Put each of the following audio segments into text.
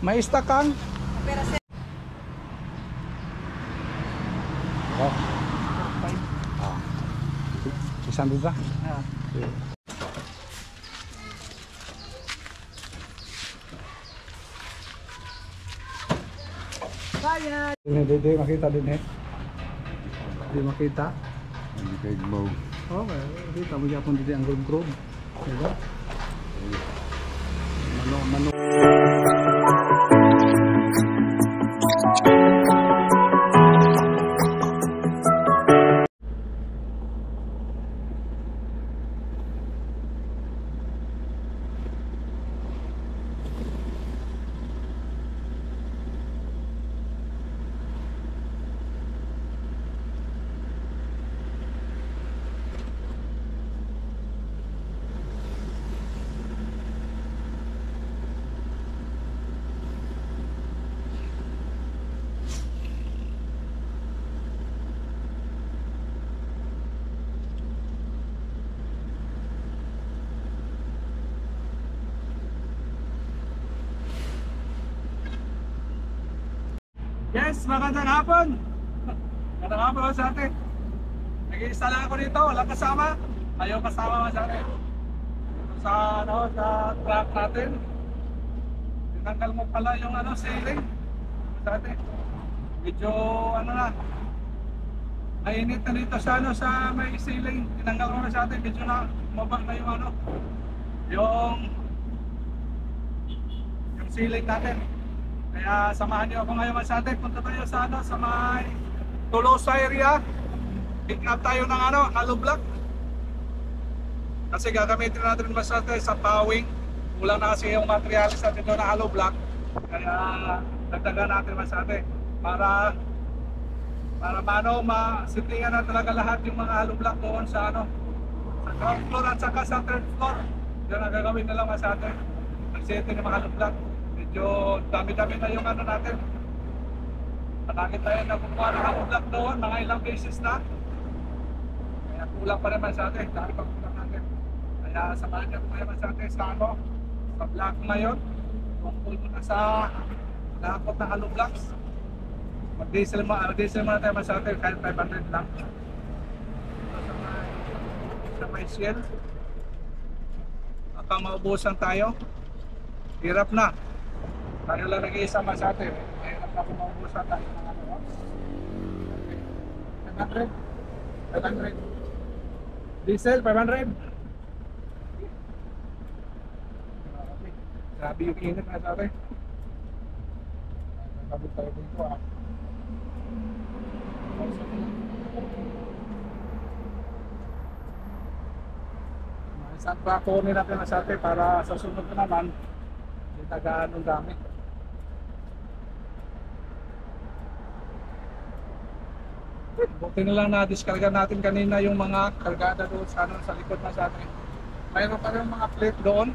May stock kang? Pero sir, Oh. Ah. 600 ba? bayad. Hindi makita din eh. Hindi makita. Hindi kayo gumaw. Okay, kita mo yapon din ang group. Diba? Mano. Yes, magandang hapon. Magandang hapon sa atin. Nag-iisa lang ako dito, walang kasama. Ayaw kasama sa atin. Sa truck natin. Tinanggal mo pala yung ceiling sa atin. Medyo na. Mainit na dito sa may ceiling. Tinanggal mo na sa atin. Medyo na mabak na yung ceiling natin. Kaya samahan niyo ako ngayon sa atin. Punta tayo sa may Tolosa area. Pick up tayo ng hollow block. Kasi gagamitin natin sa pawing. Kulang na kasi yung materialis natin doon na hollow block. Kaya dagdagan natin sa atin. Para masittingan na talaga lahat yung mga hollow block doon sa ground floor at saka sa third floor. Diyan na gagawin na lang sa atin. Nag-setting ng mga hollow block. Medyo dami-dami na yung natin. Patangit tayo na kumuha ng hollow block doon, mga ilang beses na. Kaya kulang pa naman sa atin, dahil pa kulang natin. Kaya samahan niyo naman sa atin sa block ngayon. Tungkol mo na sa lakot ng hollow blocks. Mag-diesel muna tayo sa atin, kahit 500 lang. Sa may shell. Baka maubusan tayo. Hirap na. Tayo lang nag-iisa sa atin. Hirap na kung maubusan tayo ng 500. Diesel, 500. Grabe yung init na sa atin. Nagkabit tayo dito Saan pa kunin natin sa atin para sa sunod na naman hindi tagaan gamit. Buti na lang na-discarga natin kanina yung mga kargada doon sa likod na sa atin. Mayroon pa rin mga plate doon,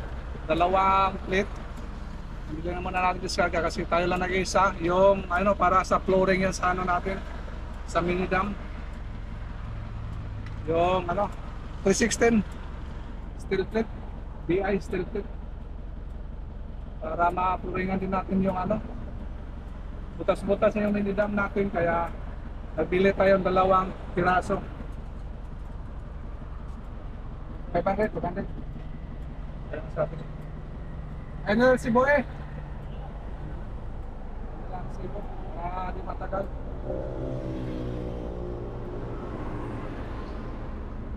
2 plate. Hindi lang naman natin discarga kasi tayo lang nag-isa. Yung para sa flooring yan sa natin, sa mini dam. Yung 316 steel plate, DI steel plate. Para ma-flooringan din natin yung butas-butas yung mini dam natin, kaya nagbili tayo ng 2 piraso. 500. Ano si Boe? Sibo, di matagal.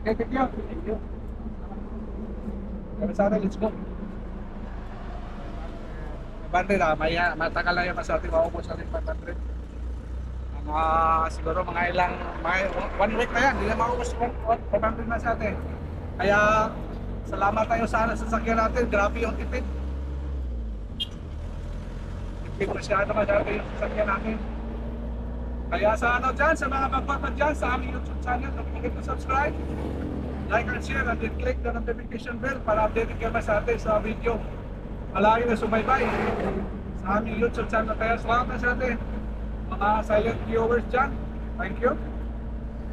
Okay, thank you. Sana, let's go. Bandit matagal na yung masati, maubos na rin 500. Siguro mga 1 week na yan, hindi na maubos 500 na sa atin. Kaya salamat tayo sa sasakyan natin, grabe yung tipid. Tipid masyado yung sasakyan natin. Kaya sa sa mga magpapad dyan sa aming YouTube channel, don't forget to subscribe, like and share, and then click the notification bell para update kayo sa atin sa video. Malaki na sumaybay sa aming YouTube channel. Kaya salamat sa atin mga silent viewers dyan. Thank you.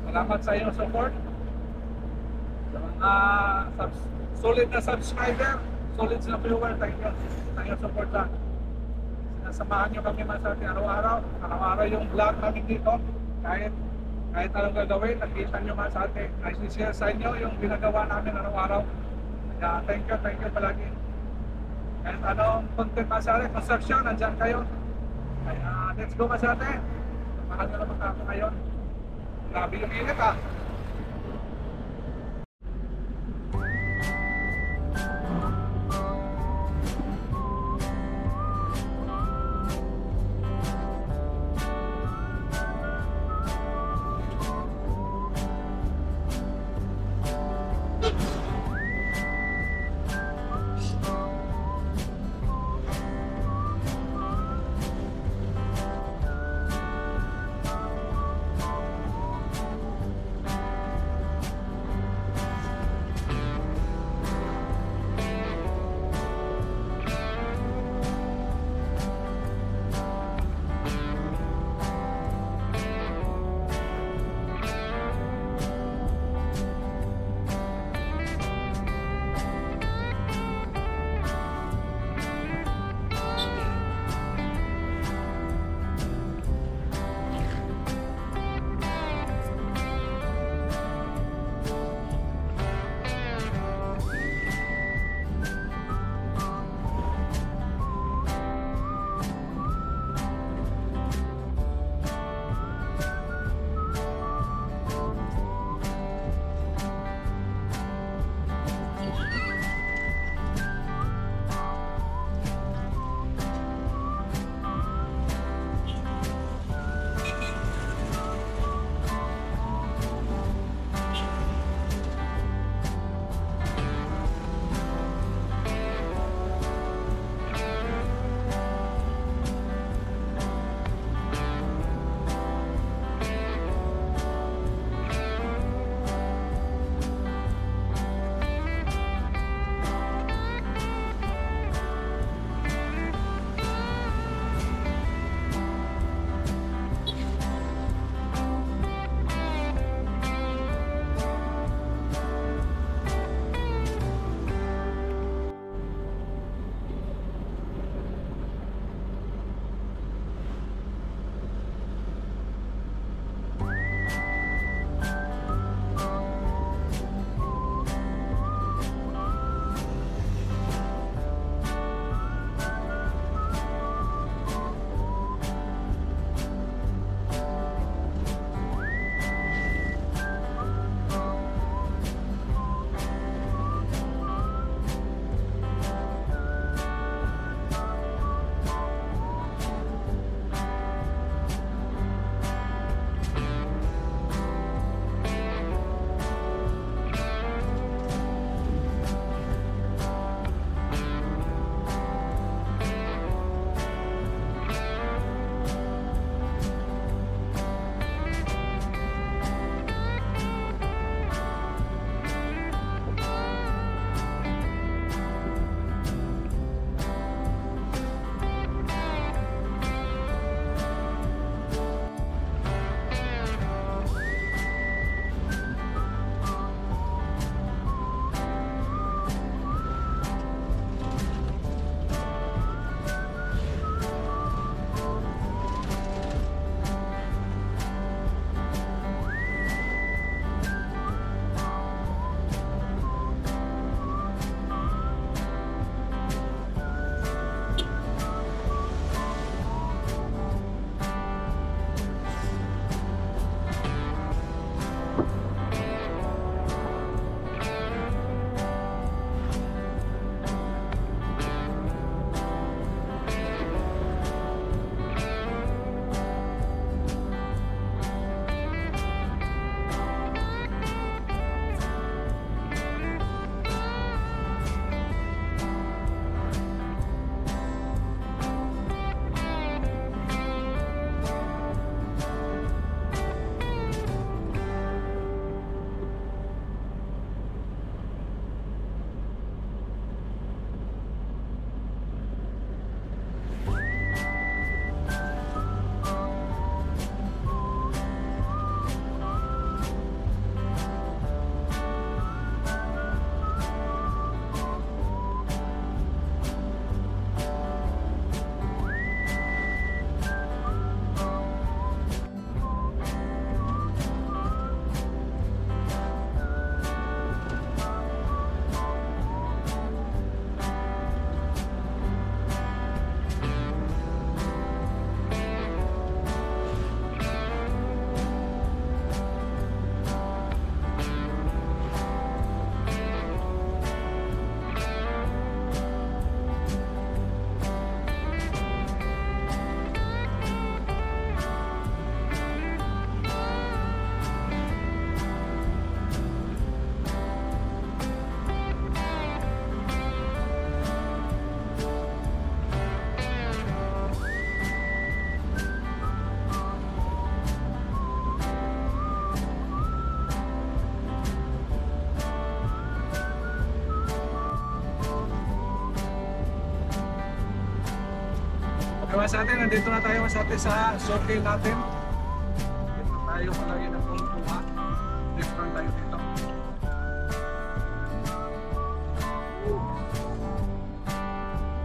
Salamat sa iyong support. Sa mga solid na subscriber, solid na viewer, thank you sa iyong support lang. nasamahan nyo kami masarte araw-araw. Araw-araw yung vlog namin dito. Kahit anong gagawin, nakita nyo masarte. I share sa inyo yung ginagawa namin araw-araw. Kaya thank you palagi. Kahit anong content masarte, construction, nandyan kayo. Kaya let's go masarte. Samahan nyo naman ako ngayon. Grabe yung init ah. Kaya sa atin, nandito na tayo sa atin sa showcase natin. Dito tayo palagi na kumukuha. Different tayo dito.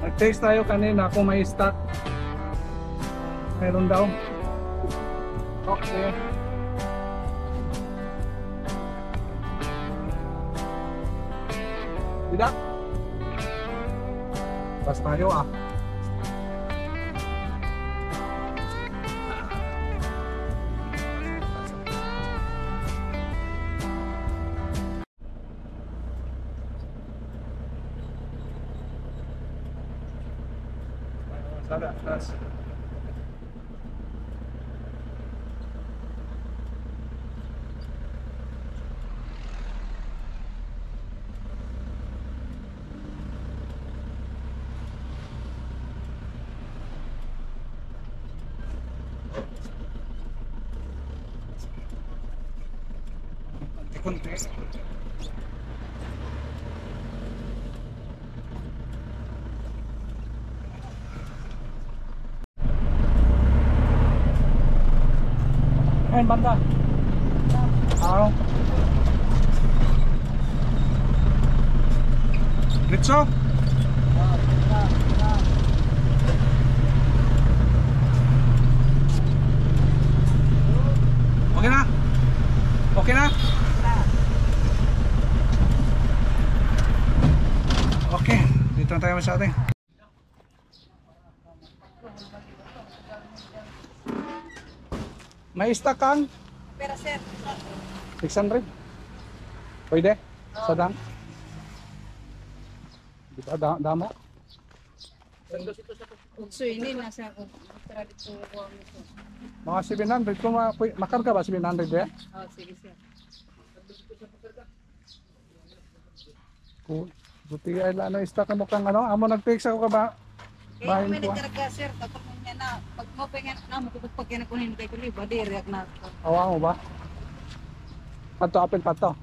Nag-taste tayo kanina kung may stock. Meron daw. Okay. Tidak. Pas tayo ah. Sada, tas. Konti. Ayun, banda. Ritso? Okay na? Okay na? Okay, dito na tayo masyado. May stock kang? Pera sir. 600? Pwede? Sa dang? Di ba? Damo? So ini nasa ako. Tara dito ko nito. Mga 700. Kung makarga ba 700 ya? Oh, sige sir. Cool. Buti ay ano, stock mo kang ano? Amo nag-fix ako ka ba? Kaya Bahin may ko. nagkarga sir. Tapos niya na. Pag mo pengen na mo kapag yan ko hindi ko liba. Di react na. Awa mo ba? Pato, apel pato.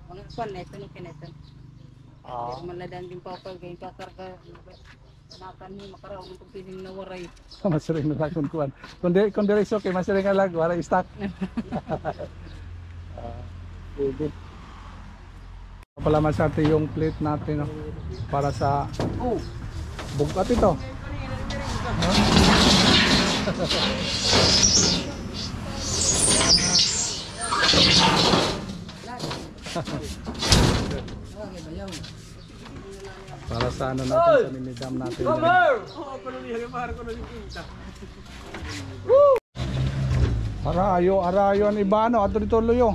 Mga kwan na ito ni kinito. Ah. Maladan din pa pag ganyan kakarga. Nakan ni makaraon kung piling na waray. Masiring na lang kung kuhan. Kung di rin okay, masiring na lang. Wala stock. Pwede. Pala masarte yung plate natin no? Para sa bugat ito. Para sa ano natin, sa minidam natin. Arayo ang iba ano, ato dito luyo.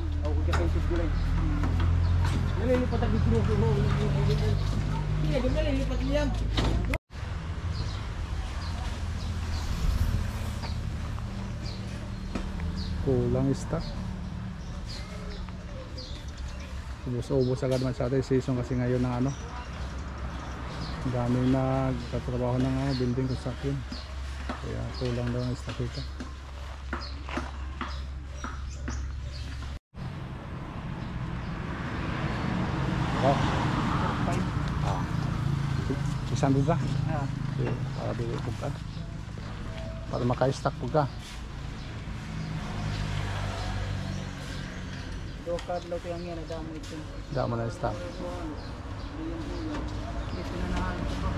Kulang stock. Ubus agad man sa ating season kasi ngayon ng ano. Dami nagtatrabaho ng building construction. Kaya kulang daw ng stock ito. Oh. Isang duga. Okay, para bili po ka. Para maka-stock po ka. Dokad lo yang yan damo ito. Damo na stock. Dito na nahan ko.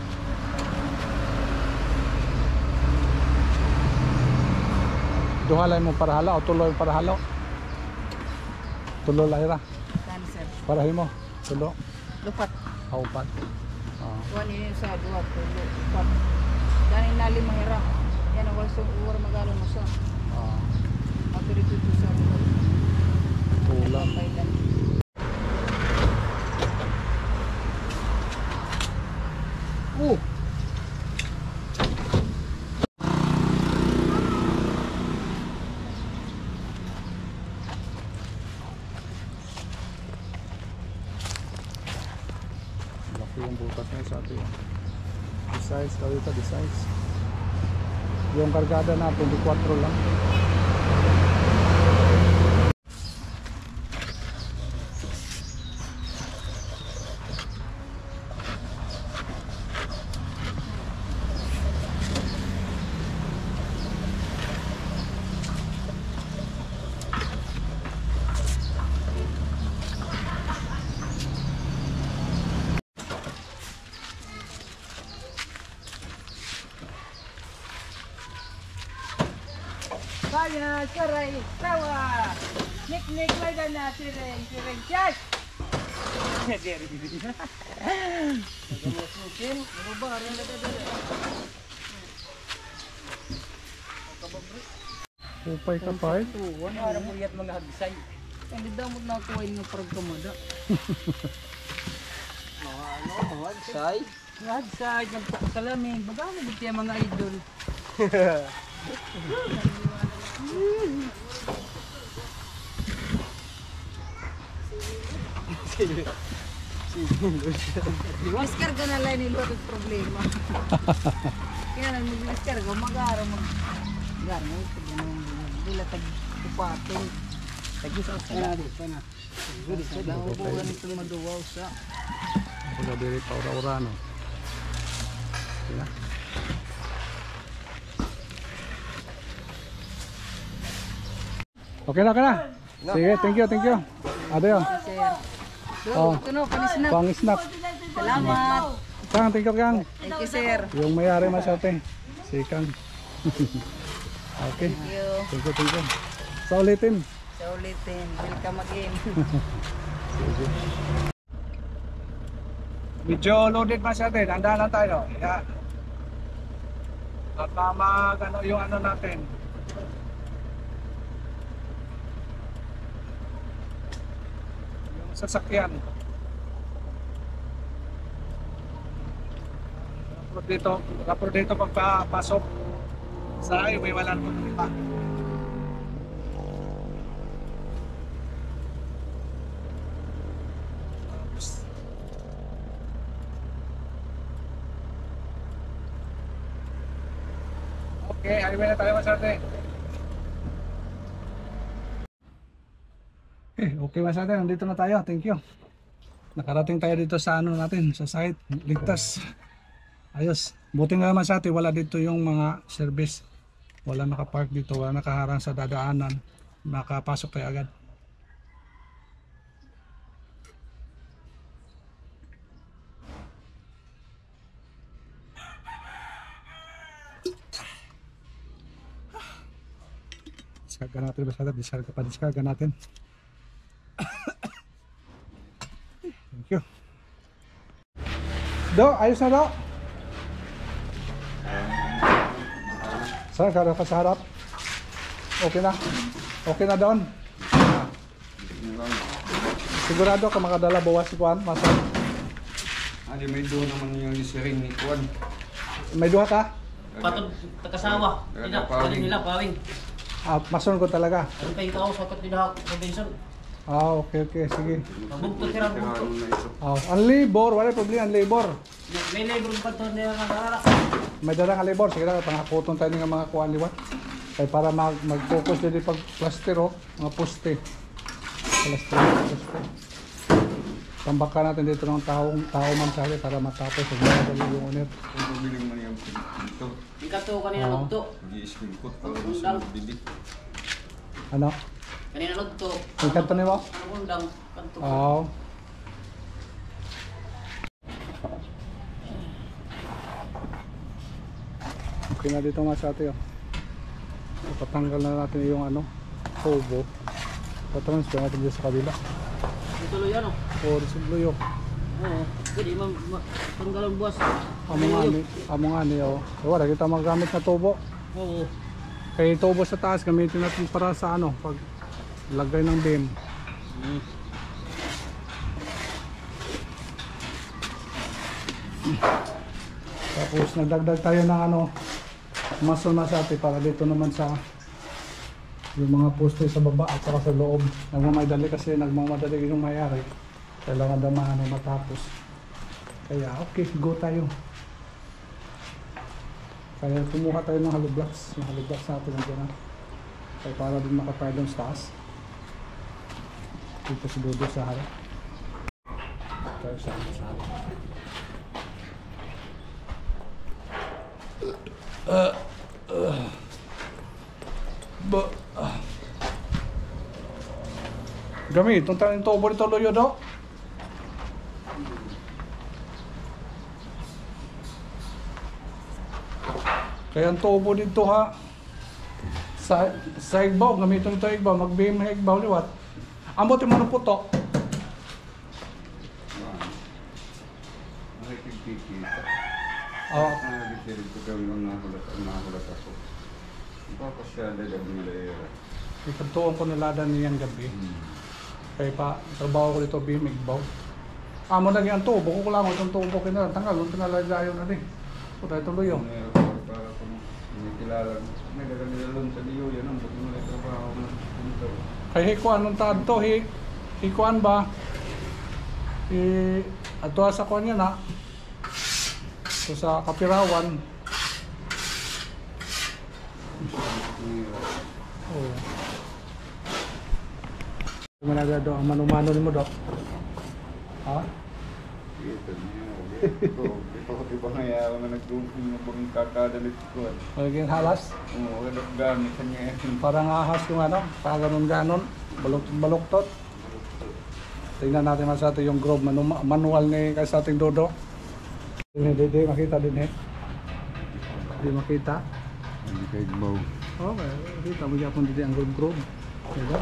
Duhalay mo para halo o tuloy para halo? Tulo lahira. Tani sir. Para himo. Tulo. Lupat. Haupat. Kuan ini sa dua tulo. Lupat. Dani nali mahira. Yan ang walso uwar magalo mo sa. Agri dito sa Kulang. Laki yung butas na sa atin. Size, kawin ka, size. Yung kargada na 24 lang. Tanya, saray, tawa. Nik-nik, lagyan na, sireng, chat. Upay ka pa eh. Para mo yat mga hagsay. Hindi daw mo na kuha yung pagkamada. Mga hagsay? Mga hagsay, nagpakasalamin. Baga mo dito yung mga idol. Diskarga na lang nilo at problema. Kaya lang mag-diskarga, mag-araw mag-araw. Dila tag-upatin. Tag-isaw ka na dito na. Nakubuhan ito maduwaw sa. Pagkabiri pa ura-ura no. Sila. Okay na, okay na. Sige, thank you, thank you. Ado yun. Oh. Ito no, panisnap. Pang-snap. Salamat. Kang, thank you, Kang. Thank you, sir. Yung mayari masyate. Si Kang. Okay. Thank you. Thank you, thank you. Sa ulitin. Sa ulitin. Welcome again. Medyo loaded masyado, handa lang tayo. Yan. At ano yung ano natin. Yung sasakyan. Kapro dito pagpapasok sa highway, walang problema. Okay, highway na tayo masyate. Okay masyate, nandito na tayo. Thank you. Nakarating tayo dito sa ano natin, sa site. Ligtas. Ayos. Buti nga masyate, wala dito yung mga service. Wala nakapark dito, wala nakaharang sa dadaanan. Makapasok tayo agad. Diskarga natin basta, diskarga natin. Thank you. Do, ayos na do. Saan ka sa harap? Okay na. Okay na doon. Sigurado ka makadala bawas si Juan, masa. Adi may doon naman yung siring ni Juan. May duha ka? Patod takasawa. Tidak, kali nila pawing. Mason ko talaga. Ano kayo tao sa katidahak Robinson? Okay, sige. Mabugto tira bugto. Ang labor, wala problema ang labor. May labor pa to niya nagara. May darang ang labor, sige na, pangaputon tayo ng mga kuhaan liwat. Kaya para mag-focus din pag plaster mga poste. Plaster, poste. Tambaka natin dito ng tao man sari para matapos ang mga yung unit. Kung pabiling man yung dito, Ikato kanina nagto. mag-i-screen coat para masunod bilik. Ano? Kanina nagto. Ang kanto ni mo? Ano undang kanto. Oo. Okay na dito nga sa atin. Patanggal na natin yung ano, tubo. Patransfer natin dito sa kabila. Tuloy ano? O, resolve yun. Oo. Pwede tanggalan buwas. Amo nga ni, o. Wala kita magamit na tubo. Oo. Kaya tubo sa taas, gamitin natin para sa ano, pag lagay ng beam. Tapos nagdagdag tayo ng ano, mason na sa atin para dito naman sa yung mga poste sa baba at saka sa loob. Nagmamadali kasi nagmamadali yung mayari. Kailangan daw matapos. Kaya okay, go tayo. Kaya kumuha tayo ng hollow blocks. Yung hollow blocks natin nandiyan na. Kaya para din makapay doon sa taas. Dito si Dodo sa harap. Tayo sa harap. Gamit, itong tayo tubo nito loyo do. Kaya ang tubo dito ha. Sa igbaw, gamitin ito igbaw, magbihim ng igbaw liwat. Ambotin mo ng puto. Nakikikita. Oh, Nakikikita ko gawin ang nakulat ako. Tapos siya gabi nila era. ipagtuon ko niladan niyang gabi. Kaya pa, trabaho ko dito, bihim igbaw. Amo na ang tubo, ko lang itong tubo kinala, tanggal, nung tinalagayo na din. So tayo tuloy yun. Para kung may kilala, may dagal nila lang sa liyo, yan ang buti nila trabaho na punta. Kaya hikuan nung tadto, hikuan ba? Ato sa kanya na. So sa Kapirawan. Oh. Kumanaga do, ang manumano ni mo do. Ha? Ito niya. Ito ba nga yaw na nagdungkong na bang kakadalit ko. Magiging halas. Oo, wala gamit niya yan. Parang ahas yung ano, paganon-ganon, baluktot. Tingnan natin mas atin yung grove, manual ni kasi sa ating dodo. Hindi makita din eh. Hindi makita. Hindi kayo gbaw. Okay, kita mo yapon din ang grove. Diba?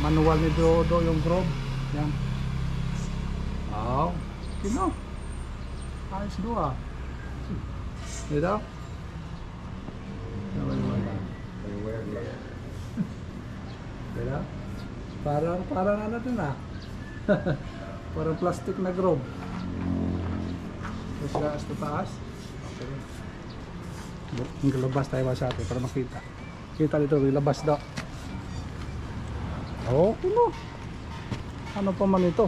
Manual ni dodo yung grove. Yan. Oh, sino? Ayos doa. Diba? Diba? Parang ano din ah. Parang plastic na grove. Tapos siya sa taas. Okay. Labas tayo ba sa atin para makita. Kita dito, labas daw. Oh, ano pa man ito?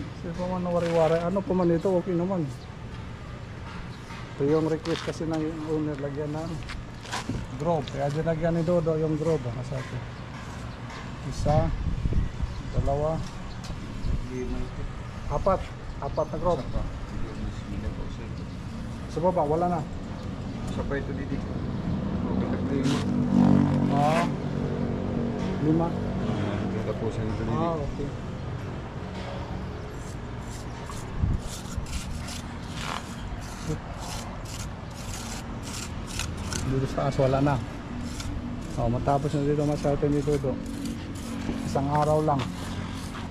Kasi pa man wari-wari. Ano pa man ito? Okay naman. Ito yung request kasi ng owner, lagyan ng grove. Kaya dyan lagyan ni Dodo yung grove. Nasa atin. Isa, dalawa, apat na grove. Sa baba, wala na. Sabay ito dito. Ah, 5. Tapusan ito dito. Ah, okay. Dito sa taas, wala na. Oh, matapos na dito masarte ni Dodo. Isang araw lang.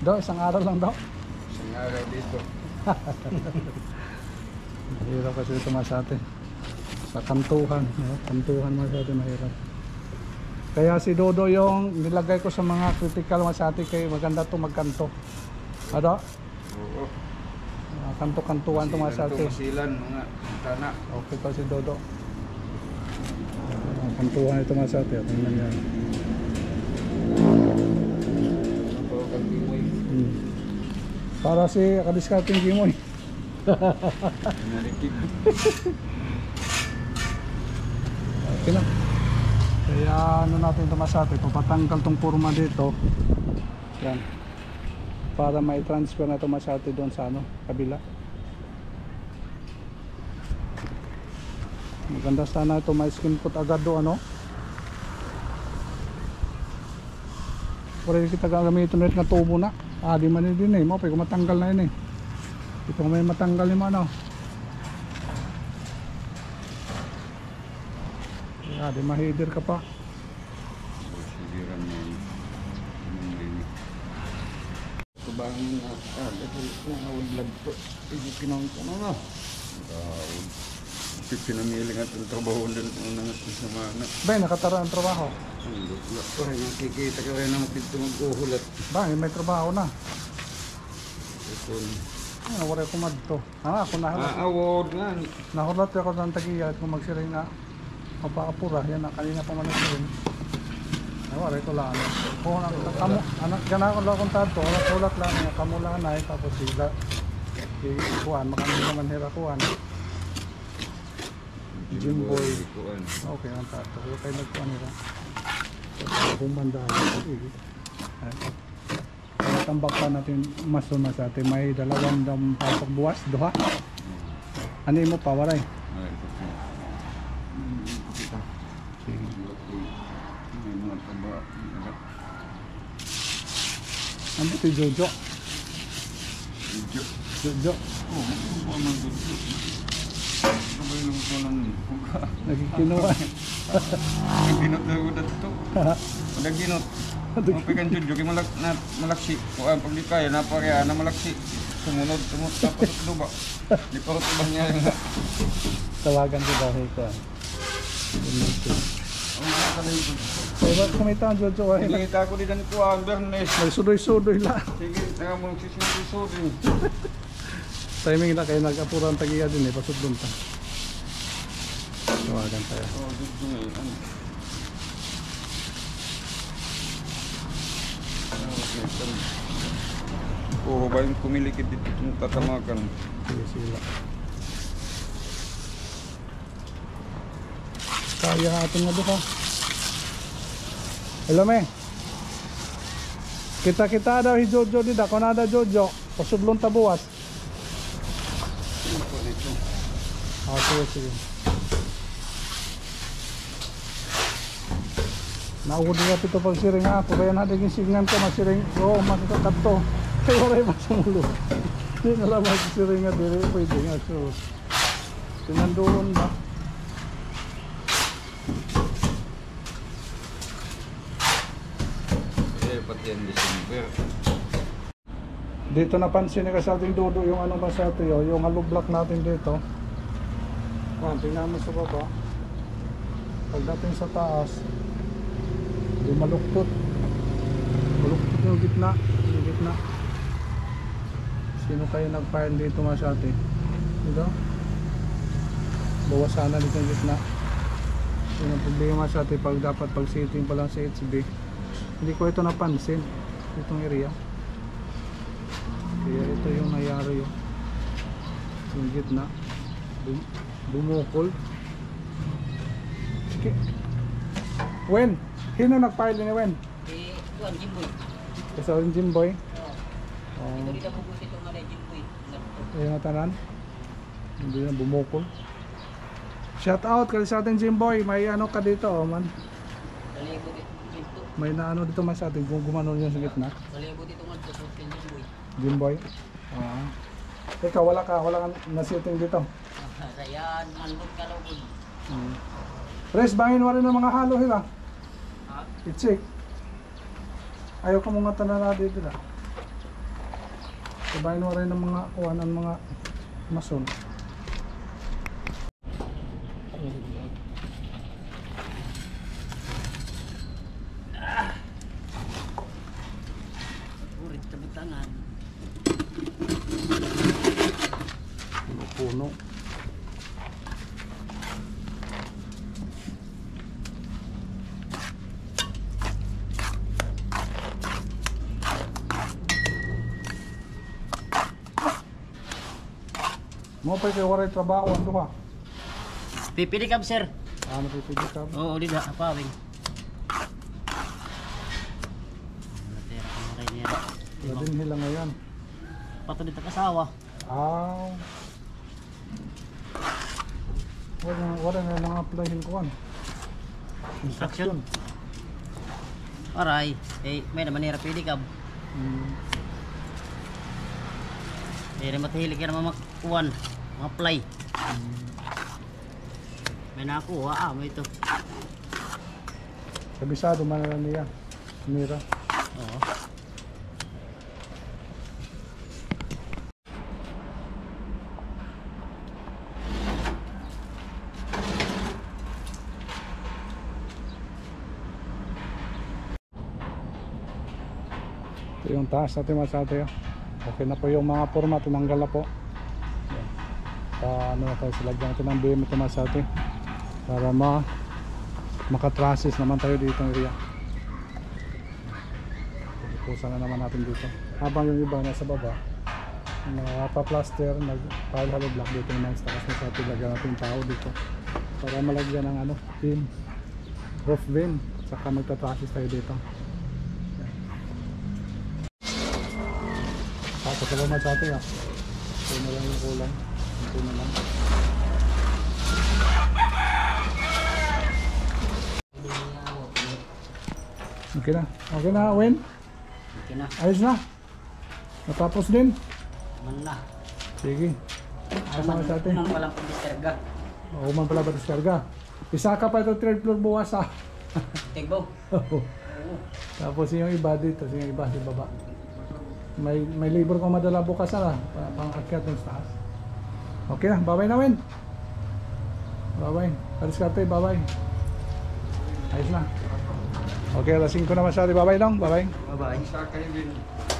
Isang araw lang daw. Isang araw dito. Mahirap kasi ito masate. Sa kantuhan. Kantuhan masate mahirap. Kaya si Dodo yung nilagay ko sa mga critical masate kay maganda to magkanto. Ano? Oo. Kanto-kantuhan to masate. Masilan, mga tana. Okay pa si Dodo. Kantuhan ito masate. Tingnan niya. Para si kadiskarting Gimoy. Narikid. Okay na. Kaya ano natin ito masate, papatanggal tong kurma dito. Yan. Para may transfer na ito masate doon sa ano, kabila. Maganda sana ito, may skin put agad doon ano. Pwede kita gagamitin ulit na tubo na. Di man din eh, mo pwede matanggal na yun eh. Ito may matanggal yung ano. Di mahidir ka pa. Sigiran mo yun. Ito ba ang nangawaglag to? Ito kinangko na nga. Pinamiling at ang trabaho din sa mga Bay, nakatara ang trabaho. ang lukla ko rin nakikita ka rin naman dito mag-uhulat. Bay, may trabaho na. Ito. Wala ko madto. Ako Award nga. nahulat ako ng tagiya kung magsiring na mapakapura. Yan na, kanina pa man nagsiring. Wala ko lang. Kung gana ko lang kung tato, hulat lang. Kamulanay, tapos sila. Ikuan, makamit naman hirakuan. Jimboy. Okay, ang tato. Kaya kayo nagkuhan nila. Kung bandaan. Kaya tambak pa natin masuna sa atin. May 2 pasok buwas, 2. Ano mo pa, waray? Ano ito Jojo? Kabayong ko ng buka. Nagkikinuha. Ginot na ko dito. Wala ginot. Mapikan judyo, kaya malaksi. Kung pag di kaya, naparya na malaksi. Sumunod, tapos luba. Di pa ko tubang niya. Tawagan ko dahil ko. Ang mga kalay ko. Ay, ba't kumita ang Jojo? Ay, Nakita ko din ko ang Bernes. nagsudoy-sudoy lang. Sige, taga mo nagsisinod-sudoy. Timing na kayo nag-apurang tagiya din eh, pasod doon pa. Tawagan tayo. Oh, dito eh. Ano? Okay, sorry. Oo, ba yung kumilikit dito itong tatamakan? Sige, sila. Kaya ating nga doon. Hello, me. Kita-kita daw si Jojo dito. Kung nada Jojo, pasudlong tabuas. Ano po dito? Sige, sige. Naugod nga ito pag siring ako. Kaya natin yung signgan ko, masiring. Oo, makikakat to. Kaya wala yung masumulo. Hindi na lang magsiring nga. Hindi pwede nga. So, tinandoon ba? Pati yan December. Dito napansin ni Kasating Dodo yung ano ba sa atin, yung hollow block natin dito. Tingnan mo sa baba. Pagdating sa taas, di maluktot. Maluktot yung gitna. Yung gitna. Sino kayo nag-file dito masyati? Dito? Bawas sana dito yung gitna. Yun ang problema masyati pag dapat pag sitting pa lang sa HB. Hindi ko ito napansin. Itong area. Kaya ito yung nangyari yung gitna. Bumukol. Sige. Wen? Sino nag-file ni Wen? Eh, kuan Jimboy. Kasi yung Jimboy. Ito rin ang bubuti itong mga Jimboy. Ayun na tanan. Hindi na bumukol. Shout out kasi sa ating Jimboy. May ano ka dito man. Talibot ito. May na ano dito man sa ating kung gumano yun sa gitna. Talibot itong mga Jimboy. Jimboy. Ikaw wala kang nasiting dito. Ayan, manbot ka lugod. Res, bangin mo rin ng mga halo hila. Ha? I-check. Ayaw ka mga tanala dito na. Bangin mo rin ng mga kuwan ng mga mason. Urit sa butangan. Puno. Mo pa kayo waray trabaho ang duha. Pipili ka, sir. Ano pipili ka? Oo, di na. Apawing. Natira ka na rin yan. Ladin hila ngayon. Pato dito kasawa. Wala na lang applyin ko an. Instruction. Aray. Eh, may naman nira pili ka. Eh, matahilig ka naman makuwan. Apply. May nakuha. May ito. Kabisado man na niya. Mira. Oo. Ito yung taas natin masate. Okay na po yung mga forma. Tinanggal na po. Ano na tayo sa lagyan natin ng BM ito masate. Para makatrasis naman tayo dito ng area. Pupusan na naman natin dito. Habang yung iba nasa baba. Pa-plaster, nag-pile hollow block dito naman sa taas masate. Lagyan natin tao dito. Para malagyan ng ano, beam. Roof beam. Saka magtatrasis tayo dito. Tapos na ba masate ha? Ito na lang yung kulang. Ito na lang. Okay na. Okay na, Wen? Okay na. Ayos na. Natapos din. Man na. Sige. Ayos na sa atin. Unang palang pag-diskarga. Uman pala ba diskarga? Isa ka pa ito third floor bukas ah. Tigbo. Tapos yung iba dito, yung iba sa baba. May labor ko madala bukas na pang-akyat ng taas. Okay na, bye-bye na Win. Bye-bye. Kaliskarte, bye-bye. Ayos na. Okay, alas 5 na masyari. Bye-bye lang, bye-bye. Bye-bye. Isaka yun din.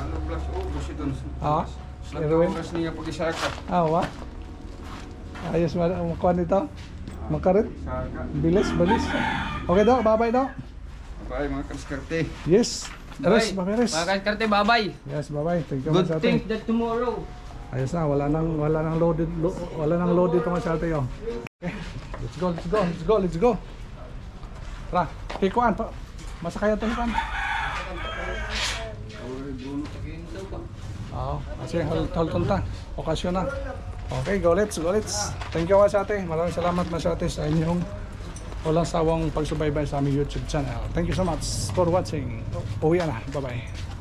Ano plus ubos ito. Ah, Erwin. Nagkakas niya pag isaka. Wa. Ayos makuha nito. Makarit. Isaka. Bilis, bilis. Okay daw, bye-bye daw. Bye mga kaliskarte. Yes. Ares, bye-bye Ares. Mga kaliskarte, bye-bye. Yes, bye-bye. Thank you Good masyari. things that tomorrow. Ayos na, wala nang load dito masyari yo. Okay. Let's go. Tara, hikuan pa. Masakay ito hikuan. Oo, kasi halton ta. Okasyon na. Okay, go let's. Thank you masyate. Maraming salamat masyate sa inyong walang sawang pagsubaybay sa aming YouTube channel. Thank you so much for watching. Uwi na. Bye-bye.